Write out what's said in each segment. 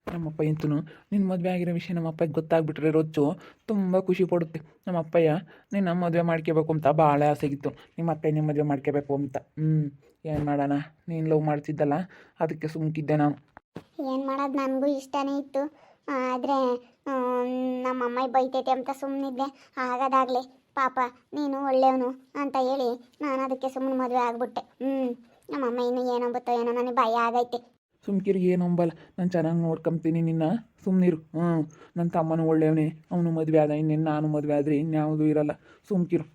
ನಮ್ಮಪ್ಪ ಇಂತೂ ನಿನ್ನ ಮದುವೆ ಆಗಿರೋ ವಿಷಯ ನಮ್ಮ ಅಪ್ಪಗೆ ಗೊತ್ತಾಗ್ಬಿಟ್ರೆ ರೊಚ್ಚು ತುಂಬ ಖುಷಿ ಪಡುತ್ತೆ. ನಮ್ಮ ಅಪ್ಪಯ್ಯ ನಿನ್ನ ಮದುವೆ ಮಾಡ್ಕೋಬೇಕು ಅಂತ ಭಾಳ ಆಸೆಗಿತ್ತು. ನಿಮ್ಮ ಅಕ್ಕಯ್ಯನೇ ಮದುವೆ ಮಾಡ್ಕೋಬೇಕು ಅಂತ. ಏನು ಮಾಡೋಣ, ನೀನು ಲವ್ ಮಾಡ್ತಿದ್ದಲ್ಲ, ಅದಕ್ಕೆ ಸುಮ್ಕಿದ್ದೆ ನಾನು. ಏನು ಮಾಡೋದು, ನನಗೂ ಇಷ್ಟನೇ ಇತ್ತು. ಆದರೆ ನಮ್ಮ ಅಮ್ಮ ಬೈತೈತೆ ಅಂತ ಸುಮ್ಮನಿದ್ದೆ. ಆಗೋದಾಗಲಿ ಪಾಪ ನೀನು ಒಳ್ಳೆಯವನು ಅಂತ ಹೇಳಿ ನಾನು ಅದಕ್ಕೆ ಸುಮ್ಮನೆ ಮದುವೆ ಆಗ್ಬಿಟ್ಟೆ. ನಮ್ಮಮ್ಮ ಇನ್ನೂ ಏನಂಬತ್ತೋ ಏನೋ, ನನಗೆ ಭಯ ಆಗೈತೆ. ಸುಮ್ಕಿರು, ಏನು ಅಂಬಲ್ಲ, ನಾನು ಚೆನ್ನಾಗಿ ನೋಡ್ಕೊಂತೀನಿ ನಿನ್ನ, ಸುಮ್ಮನಿರು. ನನ್ನ ತಮ್ಮನೂ ಒಳ್ಳೆಯವನೇ, ಅವನು ಮದುವೆ ಆದ, ಇನ್ನೇನು ನಾನು ಮದುವೆ ಆದರೆ ಇನ್ಯಾವುದೂ ಇರಲ್ಲ. ಸುಮ್ಕಿರು.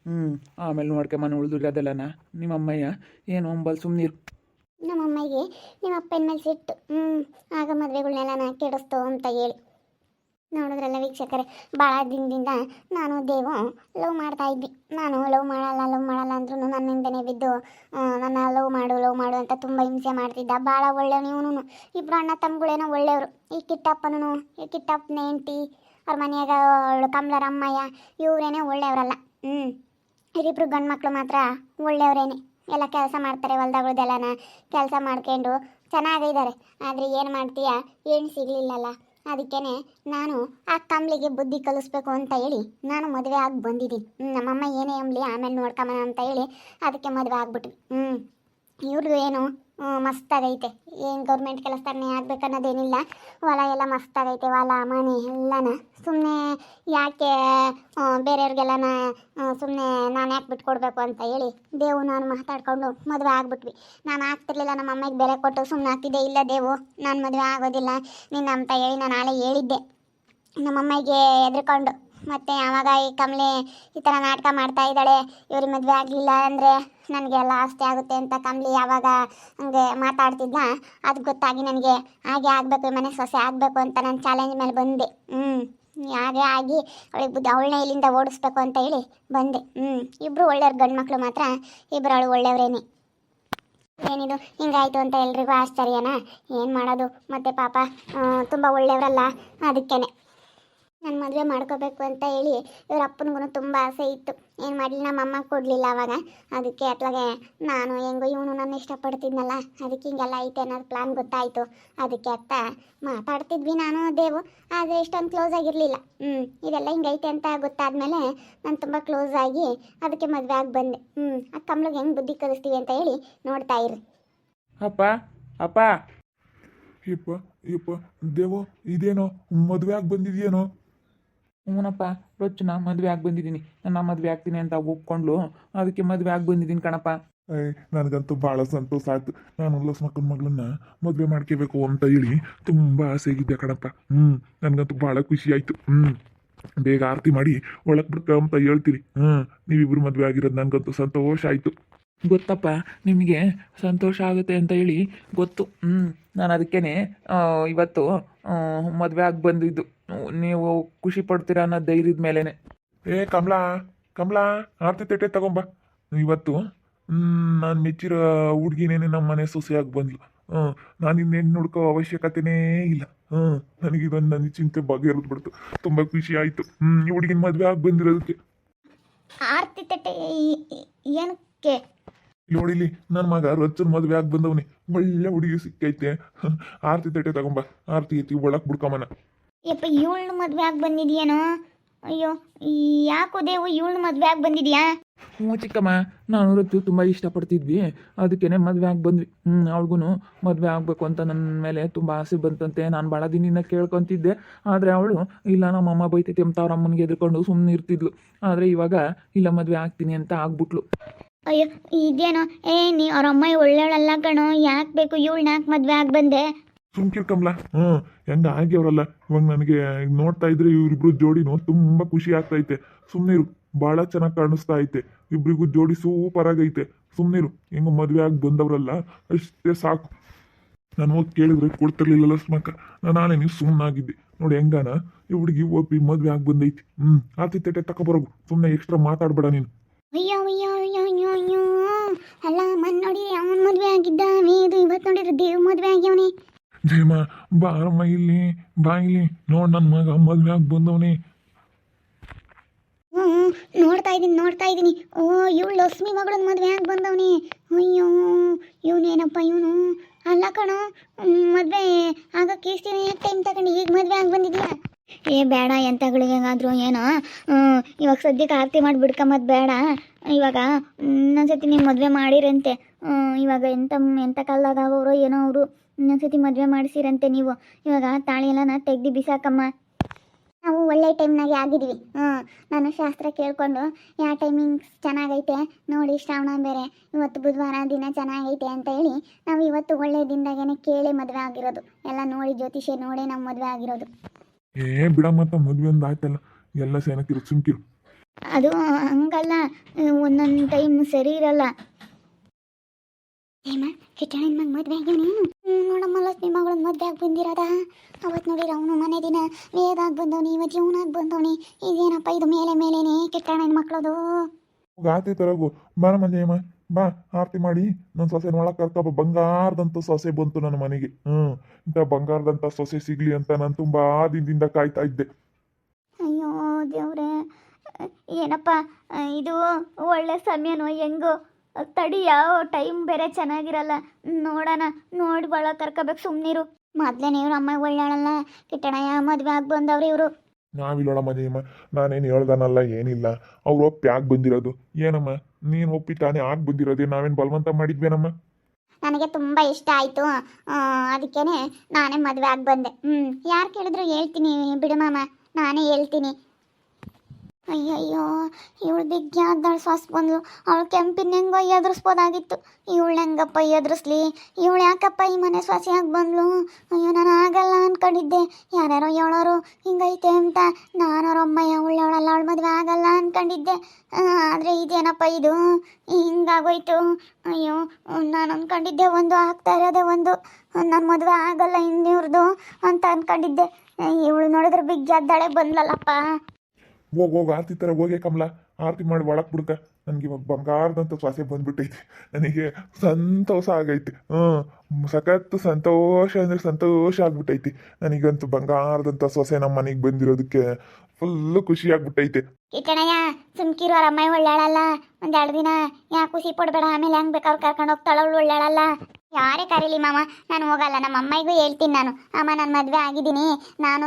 ಆಮೇಲೆ ನೋಡ್ಕೊಂಬನ ಉಳಿದಿರೋದಲ್ಲನ ನಿಮ್ಮಮ್ಮಯ್ಯ, ಏನು ಅಂಬಲ್ಲ, ಸುಮ್ಮನಿರು. ನಮ್ಮಮ್ಮಗೆ ನಿಮ್ಮ ಅಪ್ಪನ ಮೇಲೆ ಸಿಟ್ಟು. ಆಗ ಮದುವೆಗಳನ್ನೆಲ್ಲ ನಾ ಕೆಡಿಸ್ತೋ ಅಂತ ಹೇಳಿ. ನೋಡಿದ್ರಲ್ಲ ವೀಕ್ಷಕರೇ, ಭಾಳ ದಿನದಿಂದ ನಾನು ದೇವು ಲವ್ ಮಾಡ್ತಾ ಇದ್ವಿ. ನಾನು ಲವ್ ಮಾಡಲ್ಲ ಅಂದ್ರೂ ನನ್ನಿಂದನೇ ಬಿದ್ದು ನನ್ನ ಲವ್ ಮಾಡು ಅಂತ ತುಂಬ ಹಿಂಸೆ ಮಾಡ್ತಿದ್ದ. ಭಾಳ ಒಳ್ಳೆಯವನು ಇವನು. ಇಬ್ಬರು ಅಣ್ಣ ತಮ್ಮಗಳೇನೋ ಒಳ್ಳೆಯವರು. ಈ ಕಿಟ್ಟಪ್ಪನ ಹೆಂಡ್ತಿ, ಅವ್ರ ಮನೆಯಾಗ ಅವಳು ಕಮಲರ ಅಮ್ಮಯ್ಯ, ಇವರೇನೇ ಒಳ್ಳೆಯವರಲ್ಲ. ಇವರಿಬ್ರು ಗಂಡು ಮಕ್ಕಳು ಮಾತ್ರ ಒಳ್ಳೆಯವರೇನೆ. ಎಲ್ಲ ಕೆಲಸ ಮಾಡ್ತಾರೆ, ಹೊಲ್ದಾಗಳ್ದೆಲ್ಲನ ಕೆಲಸ ಮಾಡ್ಕೊಂಡು ಚೆನ್ನಾಗಿದ್ದಾರೆ. ಆದರೆ ಏನು ಮಾಡ್ತೀಯ, ಏನು ಸಿಗಲಿಲ್ಲಲ್ಲ. ಅದಕ್ಕೇ ನಾನು ಆ ಕಮ್ಲಿಗೆ ಬುದ್ಧಿ ಕಲಿಸ್ಬೇಕು ಅಂತ ಹೇಳಿ ನಾನು ಮದುವೆ ಆಗಿ ಬಂದಿದ್ದೀನಿ. ನಮ್ಮಮ್ಮ ಏನೇ ಅಂಬಲಿ ಆಮೇಲೆ ನೋಡ್ಕೊಂಬನ ಅಂತ ಹೇಳಿ ಅದಕ್ಕೆ ಮದುವೆ ಆಗ್ಬಿಟ್ವಿ. ಇವ್ರದ್ದು ಏನು ಮಸ್ತಾಗೈತೆ. ಏನು ಗೌರ್ಮೆಂಟ್ ಕೆಲಸನೇ ಆಗ್ಬೇಕನ್ನೋದೇನಿಲ್ಲ. ಹೊಲ ಎಲ್ಲ ಮಸ್ತಾಗೈತೆ, ಹೊಲ ಮನೆ ಎಲ್ಲನ. ಸುಮ್ಮನೆ ಯಾಕೆ ಬೇರೆಯವ್ರಿಗೆಲ್ಲನ ಸುಮ್ಮನೆ ನಾನು ಯಾಕೆ ಬಿಟ್ಕೊಡ್ಬೇಕು ಅಂತ ಹೇಳಿ ದೇವು ನಾನು ಮಾತಾಡ್ಕೊಂಡು ಮದುವೆ ಆಗ್ಬಿಟ್ವಿ. ನಾನು ಆಗ್ತಿರ್ಲಿಲ್ಲ, ನಮ್ಮ ಅಮ್ಮಗೆ ಬೆಲೆ ಕೊಟ್ಟು ಸುಮ್ಮನೆ ಆಗ್ತಿದ್ದೆ. ಇಲ್ಲ ದೇವು, ನಾನು ಮದುವೆ ಆಗೋದಿಲ್ಲ ನಿನ್ನ ಅಂತ ಹೇಳಿ ನಾನು ನಾಳೆ ಹೇಳಿದ್ದೆ ನಮ್ಮಮ್ಮಗೆ ಎದ್ರುಕೊಂಡು. ಮತ್ತು ಆವಾಗ ಈ ಕಮಲೆ ಈ ಥರ ನಾಟಕ ಮಾಡ್ತಾ ಇದ್ದಾಳೆ, ಇವ್ರಿಗೆ ಮದುವೆ ಆಗಲಿಲ್ಲ ಅಂದರೆ ನನಗೆಲ್ಲ ಆಸ್ತಿ ಆಗುತ್ತೆ ಅಂತ ಕಮಲಿ ಯಾವಾಗ ಹಂಗೆ ಮಾತಾಡ್ತಿದ್ದ. ಅದು ಗೊತ್ತಾಗಿ ನನಗೆ ಹಾಗೆ ಆಗಬೇಕು, ಮನೆ ಸೊಸೆ ಆಗಬೇಕು ಅಂತ ನಾನು ಚಾಲೆಂಜ್ ಮೇಲೆ ಬಂದೆ. ಹಾಗೆ ಆಗಿ ಅವಳಿಗೆ ಬುದ್ಧಿ, ಅವಳನ್ನ ಇಲ್ಲಿಂದ ಓಡಿಸ್ಬೇಕು ಅಂತ ಹೇಳಿ ಬಂದೆ. ಇಬ್ಬರು ಒಳ್ಳೆಯವ್ರು, ಗಂಡು ಮಕ್ಕಳು ಮಾತ್ರ ಇಬ್ಬರವಳು ಒಳ್ಳೆಯವರೇನೆ. ಏನಿದು ಹಿಂಗಾಯ್ತು ಅಂತ ಎಲ್ರಿಗೂ ಆಶ್ಚರ್ಯನಾ? ಏನು ಮಾಡೋದು, ಮತ್ತು ಪಾಪ ತುಂಬ ಒಳ್ಳೆಯವರಲ್ಲ. ಅದಕ್ಕೇ ನಾನು ಮದುವೆ ಮಾಡ್ಕೋಬೇಕು ಅಂತ ಹೇಳಿ ಇವ್ರ ಅಪ್ಪನಿಗೂ ತುಂಬ ಆಸೆ ಇತ್ತು. ಏನು ಮಾಡಲಿ, ನಮ್ಮ ಅಮ್ಮ ಕೊಡಲಿಲ್ಲ ಅವಾಗ. ಅದಕ್ಕೆ ಅತ್ಲಾಗೆ ನಾನು ಹೆಂಗೋ ಇವನು ನನ್ನ ಇಷ್ಟಪಡ್ತಿದ್ನಲ್ಲ, ಅದಕ್ಕೆ ಹಿಂಗೆಲ್ಲ ಐತೆ ಅನ್ನೋದು ಪ್ಲ್ಯಾನ್ ಗೊತ್ತಾಯಿತು. ಅದಕ್ಕೆ ಅತ್ತ ಮಾತಾಡ್ತಿದ್ವಿ ನಾನು ದೇವು, ಆದರೆ ಇಷ್ಟೊಂದು ಕ್ಲೋಸ್ ಆಗಿರಲಿಲ್ಲ. ಇದೆಲ್ಲ ಹಿಂಗೈತೆ ಅಂತ ಗೊತ್ತಾದ್ಮೇಲೆ ನಾನು ತುಂಬ ಕ್ಲೋಸ್ ಆಗಿ ಅದಕ್ಕೆ ಮದುವೆ ಆಗಿ ಬಂದೆ. ಆ ಕಮ್ಳಿಗೆ ಹೆಂಗೆ ಬುದ್ಧಿ ಕಲಿಸ್ತೀವಿ ಅಂತ ಹೇಳಿ ನೋಡ್ತಾ ಇರಿ. ಅಪ್ಪ ಅಪ್ಪ ಯಪ್ಪ ದೇವು, ಇದೇನೋ ಮದುವೆ ಆಗಿ ಬಂದಿದೆಯೇನೋ? ಹ್ಞೂನಪ್ಪ, ರೊಚ್ಚನ ಮದುವೆ ಆಗಿ ಬಂದಿದ್ದೀನಿ. ನನ್ನ ಮದುವೆ ಆಗ್ತೀನಿ ಅಂತ ಒಪ್ಕೊಂಡ್ಲು, ಅದಕ್ಕೆ ಮದುವೆ ಆಗಿ ಬಂದಿದ್ದೀನಿ ಕಣಪ್ಪ. ನನಗಂತೂ ಭಾಳ ಸಂತೋಷ ಆಯ್ತು. ನಾನು ಉಲ್ಲಾಸ್ ಮಕ್ಕನ ಮಗಳನ್ನ ಮದುವೆ ಮಾಡ್ಕೋಬೇಕು ಅಂತ ಹೇಳಿ ತುಂಬ ಆಸೆ ಆಗಿದ್ದೆ ಕಣಪ್ಪ. ನನಗಂತೂ ಭಾಳ ಖುಷಿ ಆಯಿತು. ಬೇಗ ಆರತಿ ಮಾಡಿ ಒಳಗೆ ಬಿಡ್ಕ ಅಂತ ಹೇಳ್ತೀರಿ. ನೀವಿಬ್ರು ಮದುವೆ ಆಗಿರೋದು ನನಗಂತೂ ಸಂತೋಷ ಆಯಿತು. ಗೊತ್ತಪ್ಪ, ನಿಮಗೆ ಸಂತೋಷ ಆಗುತ್ತೆ ಅಂತ ಹೇಳಿ ಗೊತ್ತು. ನಾನು ಅದಕ್ಕೇ ಇವತ್ತು ಮದುವೆ ಆಗಿ ಬಂದಿದ್ದು. ನೀವು ಖುಷಿ ಪಡ್ತೀರಾ ಅನ್ನೋ ಧೈರ್ಯದ ಮೇಲೇ. ಕಮಲಾ ಆರತಿ ತಟ್ಟೆ ತಗೊಂಬ. ಇವತ್ತು ನಾನು ಮೆಚ್ಚಿರೋ ಹುಡುಗಿನೇನೆ ನಮ್ಮ ಮನೆ ಸೊಸೆಯಾಗಿ ಬಂದ್ಲು. ನಾನು ಇನ್ನೇನು ನೋಡ್ಕೋ ಅವಶ್ಯಕತೆನೇ ಇಲ್ಲ. ನನಗಿದೊಂದು ನನ್ನ ಚಿಂತೆ ಬಗೆಹರಿದು ಬಿಡ್ತು. ತುಂಬ ಖುಷಿ ಆಯಿತು ಈ ಹುಡುಗಿನ ಮದುವೆ ಆಗಿ ಬಂದಿರೋದಕ್ಕೆ. ಆರ್ತಿ ತಟ್ಟೆ ಏನಕ್ಕೆ? ನೋಡಿಲಿ, ನನ್ನ ಮಗ ರಚ್ಚನ ಮದುವೆ ಆಗಿ ಬಂದವನಿ. ಒಳ್ಳೆ ಹುಡುಗಿ ಸಿಕ್ಕೈತೆ. ಆರತಿ ತಟ್ಟೆ ತಗೊಂಬ, ಆರತಿ ಎತ್ತಿ ಒಳಗೆ ಬಿಡ್ಕೊಂಬನ. ಯಪ್ಪ, ಇವಳು ಮದುವೆ ಆಗಿ ಬಂದಿದ್ಯೇನೋ? ಅಯ್ಯೋ, ಯಾಕೋ ದೇವು ಇವಳು ಮದುವೆ ಆಗಿ ಬಂದಿದ್ಯಾ? ಹ್ಞೂ ಚಿಕ್ಕಮ್ಮ, ನಾನು ರಚ್ಚು ತುಂಬ ಇಷ್ಟಪಡ್ತಿದ್ವಿ, ಅದಕ್ಕೇ ಮದುವೆ ಆಗಿ ಬಂದ್ವಿ. ಅವಳಿಗೂ ಮದುವೆ ಆಗಬೇಕು ಅಂತ ನನ್ನ ಮೇಲೆ ತುಂಬ ಆಸೆ ಬಂತಂತೆ. ನಾನು ಭಾಳ ದಿನದಿಂದ ಕೇಳ್ಕೊತಿದ್ದೆ, ಆದರೆ ಅವಳು ಇಲ್ಲ ನಮ್ಮಮ್ಮ ಬೈತೈತೆ ಅಂತ ಅವ್ರ ಅಮ್ಮನಿಗೆ ಎದ್ಕೊಂಡು ಸುಮ್ಮನೆ ಇರ್ತಿದ್ಲು. ಆದರೆ ಇವಾಗ ಇಲ್ಲ ಮದುವೆ ಆಗ್ತೀನಿ ಅಂತ ಆಗ್ಬಿಟ್ಲು. ಅಯ್ಯೋ, ಇದೇನೋ ನೀ ಅವ್ರ ಅಮ್ಮ ಒಳ್ಳೆಯವಳಲ್ಲ ಕಣೋ, ಯಾಕೆ ಬೇಕು ಇವಳನ್ನ ಯಾಕೆ ಮದುವೆ ಆಗಿ ಬಂದೆ? ಸುಮ್ಕಿರ್ ಕಮಲ. ಹೆಂಗ ಆಗ್ಯವ್ರಲ್ಲ ಇವಾಗ. ನನಗೆ ನೋಡ್ತಾ ಇದ್ರೆ ಇವ್ರಿಬ್ರು ಜೋಡಿನೂ ತುಂಬ ಖುಷಿ ಆಗ್ತೈತೆ. ಸುಮ್ಮನಿರು, ಭಾಳ ಚೆನ್ನಾಗಿ ಕಾಣಿಸ್ತಾ ಐತೆ. ಇಬ್ರಿಗೂ ಜೋಡಿ ಸೂಪರ್ ಆಗೈತೆ. ಸುಮ್ಮನಿರು, ಹೆಂಗ ಮದುವೆ ಆಗಿ ಬಂದವ್ರಲ್ಲ ಅಷ್ಟೇ ಸಾಕು. ನಾನು ಹೋಗಿ ಕೇಳಿದ್ರೆ ಕೊಡ್ತಿರ್ಲಿಲ್ಲ ಸ್ಮಕ. ನಾನೇ ನೀವು ಸುಮ್ಮನಾಗಿದ್ದೆ ನೋಡಿ. ಹೆಂಗಾನ ಈ ಹುಡುಗಿ ಒಪ್ಪಿ ಮದುವೆ ಆಗಿ ಬಂದೈತಿ. ಆತಿ ತಟ್ಟೆ ತಗೊಬರೋಗು, ಸುಮ್ಮನೆ ಎಕ್ಸ್ಟ್ರಾ ಮಾತಾಡ್ಬೇಡ ನೀನು. ಅಯ್ಯೋ ಅಯ್ಯೋ ಅಯ್ಯೋ ಅಯ್ಯೋ ಅಯ್ಯೋ, ಅಲ್ಲ ಮನ್ ನೋಡಿ ಅವನು ಮದುವೆ ಆಗಿದ್ದಾನೆ. ಇದು ಇವತ್ತು ನೋಡಿದ್ರೆ ದೇವ್ ಮದುವೆ ಆಗ್ಯವನೇ. ಜಯಮ್ಮ, ಬಾರಮ್ಮ ಇಲ್ಲಿ, ಬಾ ಇಲ್ಲಿ ನೋಡ್, ನನ್ನ ಮಗ ಮದುವೆ ಆಗಿ ಬಂದವನೇ. ನೋಡ್ತಾ ಇದ್ದೀನಿ. ಓ, ಇವಳು ಲಕ್ಷ್ಮಿ ಮಗಳನ್ನ ಮದುವೆ ಆಗಿ ಬಂದವನೇ. ಅಯ್ಯೋ, ಇವನೇನಪ್ಪ ಇವನು? ಅಲ್ಲ ಕಣೋ, ಮದುವೆ ಆಗಕ್ಕೆ ಇಷ್ಟು ದಿನ ಯಾಕೆ ಟೈಮ್ ತಗೊಂಡು ಈಗ ಮದುವೆ ಆಗಿ ಬಂದಿದ್ಯಾ? ಏ ಬೇಡ, ಎಂಥಗಳಿಗಾದ್ರೂ ಏನೋ ಇವಾಗ ಸದ್ಯಕ್ಕೆ ಆರತಿ ಮಾಡಿ ಬಿಡ್ಕೊಂಬದು ಬೇಡ. ಇವಾಗ ಇನ್ನೊಂದ್ಸತಿ ನೀವು ಮದುವೆ ಮಾಡಿರಂತೆ. ಇವಾಗ ಎಂಥ ಕಾಲದಾಗ ಆಗೋರು ಏನೋ ಅವರು. ಇನ್ನೊಂದ್ಸತಿ ಮದುವೆ ಮಾಡಿಸಿರಂತೆ ನೀವು. ಇವಾಗ ತಾಳಿ ಎಲ್ಲ ತೆಗ್ದು ಬಿಸಾಕಮ್ಮ. ನಾವು ಒಳ್ಳೆ ಟೈಮ್ನಾಗೆ ಆಗಿದ್ವಿ. ನಾನು ಶಾಸ್ತ್ರ ಕೇಳಿಕೊಂಡು ಯಾವ ಟೈಮಿಂಗ್ಸ್ ಚೆನ್ನಾಗೈತೆ ನೋಡಿ, ಶ್ರಾವಣ ಬೇರೆ ಇವತ್ತು ಬುಧವಾರ ದಿನ ಚೆನ್ನಾಗೈತೆ ಅಂತ ಹೇಳಿ ನಾವು ಇವತ್ತು ಒಳ್ಳೆ ದಿನದಾಗೇನೆ ಕೇಳಿ ಮದುವೆ ಆಗಿರೋದು. ಎಲ್ಲ ನೋಡಿ ಜ್ಯೋತಿಷ್ಯ ನೋಡಿ ನಾವು ಮದುವೆ ಆಗಿರೋದು. ಬಿಡಮ್ಮತ್ತ ಮದ್ವೆ ಒಂದು ಆಯ್ತಲ್ಲ, ಎಲ್ಲ ಸೇನಕ್ಕಿರು ಸುಮ್ಕಿರು. ಅದು ಹಂಗಲ್ಲ, ಒಂದೊಂದು ಟೈಮ್ ಸರಿ ಇರಲ್ಲ. ಏಮ ಕಿಟ್ಟಣಿನ ಮಗ ಮದುವೆ ಆಗ್ಯಾವ ನೀನು? ನೋಡಮ್ಮ ಲಕ್ಷ್ಮಿ ಮಗಳನ್ನ ಮದುವೆ ಆಗಿ ಬಂದಿರೋದ. ಅವತ್ತು ನೋಡಿರ ಅವನು ಮನೆ ದಿನ ವೇದಾಗಿ ಬಂದವನಿ, ಇವತ್ತು ಜೀವನಾಗಿ ಬಂದವನಿ. ಇದೇನಪ್ಪ ಇದು ಮೇಲೇನೆ ಕಿಟ್ಟಣಿನ ಮಕ್ಕಳದು. ಆತಿ ತರಗು ಬಾರ ಮಂಜಯ್ಯಮ್ಮ, ಬಾ ಆರತಿ ಮಾಡಿ ನನ್ನ ಸೊಸೆ ಒಳಗೆ ಕರ್ಕೊ. ಬಂಗಾರದಂತ ಸೊಸೆ ಬಂತು ನನ್ನ ಮನೆಗೆ. ಇಂಥ ಬಂಗಾರದಂತ ಸೊಸೆ ಸಿಗ್ಲಿ ಅಂತ ನಾನು ತುಂಬಾ ದಿನದಿಂದ ಕಾಯ್ತಾ ಇದ್ದೆ. ಅಯ್ಯೋ ದೇವ್ರೆ, ಏನಪ್ಪ ಇದು ಒಳ್ಳೆ ಸಮಯನೋ ಹೆಂಗೋ ತಡಿ. ಯಾವ ಟೈಮ್ ಬೇರೆ ಚೆನ್ನಾಗಿರಲ್ಲ. ನೋಡೋಣ, ನೋಡಿ ಒಳಗೆ ಕರ್ಕೋಬೇಕು. ಸುಮ್ಮನಿರು. ಮೊದಲೇ ಇವ್ರು ಅಮ್ಮ ಒಳ್ಳೆಯಲ್ಲ, ಕಿಟ್ಟಣಯ್ಯ ಮದುವೆ ಆಗಿ ಬಂದವ್ರು ಇವರು. ನಾವಿಲ್ಲೋಳ ಮಂಜಯ್ಯಮ್ಮ, ನಾನೇನು ಹೇಳ್ದಾನಲ್ಲ ಏನಿಲ್ಲ. ಅವ್ರು ಒಪ್ಪಿ ಆಗಿ ಬಂದಿರೋದು. ಏನಮ್ಮ ನೀನು ಒಪ್ಪಿ ತಾನೇ ಆಗಿ ಬಂದಿರೋದೇ, ನಾವೇನು ಬಲವಂತ ಮಾಡಿದ್ವೇನಮ್ಮ? ನನಗೆ ತುಂಬ ಇಷ್ಟ ಆಯಿತು, ಅದಕ್ಕೇನೆ ನಾನೇ ಮದುವೆ ಆಗಿ ಬಂದೆ. ಯಾರು ಕೇಳಿದ್ರು ಹೇಳ್ತೀನಿ ಬಿಡು ಮಾಮ, ನಾನೇ ಹೇಳ್ತೀನಿ. ಅಯ್ಯಯ್ಯೋ, ಇವಳು ಬಿಗ್ಯಾದ್ದಾಳು ಶ್ವಾಸ ಬಂದ್ಲು. ಅವಳು ಕೆಂಪಿನ ಹೆಂಗೋ ಎದುರಿಸ್ಬೋದಾಗಿತ್ತು. ಇವಳು ಹೆಂಗಪ್ಪ ಎದುರಿಸ್ಲಿ? ಇವಳು ಯಾಕಪ್ಪ ಈ ಮನೆ ಶ್ವಾಸಿಯಾಗಿ ಬಂದ್ಲು? ಅಯ್ಯೋ, ನಾನು ಆಗಲ್ಲ ಅಂದ್ಕೊಂಡಿದ್ದೆ. ಯಾರ್ಯಾರೋ ಹೇಳೋರು ಹಿಂಗೈತೆ ಅಂತ. ನಾನವ್ರ ಅಮ್ಮಯ್ಯ ಅವಳು ಹೇಳಲ್ಲ, ಅವಳು ಮದುವೆ ಆಗಲ್ಲ ಅಂದ್ಕೊಂಡಿದ್ದೆ. ಆದರೆ ಇದೇನಪ್ಪ ಇದು ಹಿಂಗಾಗೋಯ್ತು? ಅಯ್ಯೋ, ನಾನು ಅಂದ್ಕೊಂಡಿದ್ದೆ ಒಂದು, ಆಗ್ತಾ ಇರೋದೇ ಒಂದು. ನನ್ನ ಮದುವೆ ಆಗಲ್ಲ ಇನ್ನಿವ್ರದ್ದು ಅಂತ ಅಂದ್ಕೊಂಡಿದ್ದೆ. ಇವಳು ನೋಡಿದ್ರೆ ಬಿಗ್ಯಾದ್ದಾಳೆ ಬಂದ್ಲಲ್ಲಪ್ಪ. ಹೋಗಿ ಆರತಿ ಥರ ಹೋಗಿ ಕಮಲ, ಆರತಿ ಮಾಡಿ ಒಳಗೆ ಬಿಡ್ಕ. ನನಗೆ ಇವಾಗ ಬಂಗಾರದಂತ ಶ್ವಾಸೆ ಬಂದ್ಬಿಟ್ಟೈತಿ. ನನಗೆ ಸಂತೋಷ ಆಗೈತಿ. ಸಖತ್ತು ಸಂತೋಷ ಅಂದರೆ ಸಂತೋಷ ಆಗ್ಬಿಟ್ಟೈತಿ. ನನಗಂತೂ ಬಂಗಾರದಂಥ ಸೊಸೆ ನಮ್ಮ ಮನೆಗೆ ಬಂದಿರೋದಕ್ಕೆ ಫುಲ್ಲು ಖುಷಿ ಆಗ್ಬಿಟ್ಟೈತೆ. ಕಿಟ್ಟಣಯ್ಯ ಸುಮ್ಕಿರು, ಅವ್ರ ಅಮ್ಮ ಒಳ್ಳೆಯಳಲ್ಲ. ಒಂದೆರಡು ದಿನ ಯಾಕೆ ಖುಷಿ ಪಡ್ಬೇಡ, ಆಮೇಲೆ ಹೆಂಗೆ ಬೇಕಾದ್ರೆ ಕರ್ಕೊಂಡು ಹೋಗ್ತಾಳ. ಅವಳು ಒಳ್ಳೆಯಳಲ್ಲ. ಯಾರೇ ಕರೀಲಿ ಮಾಮ, ನಾನು ಹೋಗಲ್ಲ. ನಮ್ಮ ಅಮ್ಮಗೂ ಹೇಳ್ತೀನಿ ನಾನು, ಅಮ್ಮ ನಾನು ಮದುವೆ ಆಗಿದ್ದೀನಿ, ನಾನು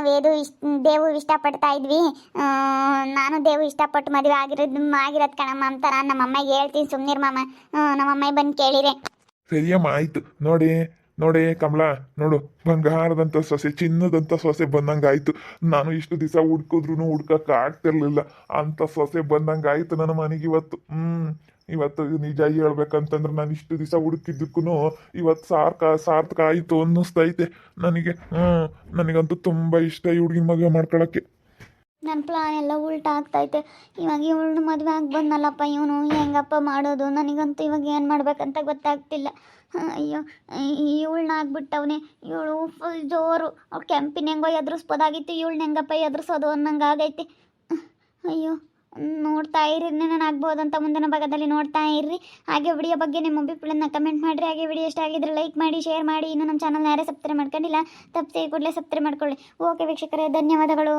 ದೇವು ಇಷ್ಟಪಡ್ತಾ ಇದ್ವಿ, ನಾನು ದೇವು ಇಷ್ಟಪಟ್ಟು ಮದುವೆ ಆಗಿರೋದು ಕಣಮ್ಮ ಅಂತ ನಾನು ನಮ್ಮ ಅಮ್ಮಗೆ ಹೇಳ್ತೀನಿ. ಸುಮ್ಮನಿರು ಮಾಮ, ನಮ್ಮ ಅಮ್ಮ ಬಂದು ಕೇಳಿರೆ. ಸರಿಯಮ್ಮ, ಆಯ್ತು. ನೋಡಿ ಕಮಲ, ನೋಡು ಬಂಗಾರದಂಥ ಸೊಸೆ, ಚಿನ್ನದಂಥ ಸೊಸೆ ಬಂದಂಗಾಯ್ತು. ನಾನು ಇಷ್ಟು ದಿವಸ ಹುಡ್ಕಿದ್ರು ಹುಡ್ಕಕ್ಕೆ ಆಗ್ತಿರ್ಲಿಲ್ಲ, ಅಂಥ ಸೊಸೆ ಬಂದಂಗಾಯ್ತು ನನ್ನ ಮನೆಗೆ ಇವತ್ತು. ಇವತ್ತು ನಿಜ ಹೇಳ್ಬೇಕಂತಂದ್ರೆ ನಾನು ಇಷ್ಟು ದಿವಸ ಹುಡುಕಿದ್ದಕ್ಕೂ ಇವತ್ತು ಸಾರ್ಥಕ ಆಯಿತು ಅನ್ನಿಸ್ತೈತೆ ನನಗೆ. ನನಗಂತೂ ತುಂಬ ಇಷ್ಟ ಈ ಹುಡುಗಿನ ಮದುವೆ ಮಾಡ್ಕೊಳಕ್ಕೆ. ನನ್ನ ಪ್ಲಾನ್ ಎಲ್ಲ ಉಲ್ಟಾ ಆಗ್ತೈತೆ. ಇವಾಗ ಇವಳು ಮದುವೆ ಆಗಿ ಬಂದಲ್ಲಪ್ಪ, ಇವನು ಹೆಂಗಪ್ಪ ಮಾಡೋದು? ನನಗಂತೂ ಇವಾಗ ಏನು ಮಾಡ್ಬೇಕಂತ ಗೊತ್ತಾಗ್ತಿಲ್ಲ. ಅಯ್ಯೋ, ಇವಳನ್ನ ಆಗ್ಬಿಟ್ಟವನೆ. ಇವಳು ಫುಲ್ ಜೋರು. ಅವ್ಳು ಕೆಂಪಿನ ಹೆಂಗೋ ಎದುರಿಸ್ಬೋದಾಗಿತ್ತು, ಇವಳನ್ನ ಹೆಂಗಪ್ಪ ಎದುರಿಸೋದು ಅನ್ನಂಗೆ ಆಗೈತೆ. ಅಯ್ಯೋ, ನೋಡ್ತಾ ಇರ್ರಿ, ನಾನು ಆಗ್ಬೋದಂತ ಮುಂದಿನ ಭಾಗದಲ್ಲಿ ನೋಡ್ತಾ ಇರ್ರಿ. ಹಾಗೆ ವಿಡಿಯೋ ಬಗ್ಗೆ ನಿಮ್ಮ ಅಭಿಪ್ರಾಯನ ಕಮೆಂಟ್ ಮಾಡಿರಿ. ಹಾಗೆ ವಿಡಿಯೋ ಇಷ್ಟ ಆಗಿದ್ರೆ ಲೈಕ್ ಮಾಡಿ, ಶೇರ್ ಮಾಡಿ. ಇನ್ನು ನಮ್ಮ ಚಾನಲ್ನ ಯಾರೇ ಸಬ್ಸ್ಕ್ರೈಬ್ ಮಾಡ್ಕೊಂಡಿಲ್ಲ, ತಪ್ಪದೆ ಕೂಡಲೇ ಸಬ್ಸ್ಕ್ರೈಬ್ ಮಾಡ್ಕೊಳ್ಳಿ. ಓಕೆ ವೀಕ್ಷಕರೇ, ಧನ್ಯವಾದಗಳು.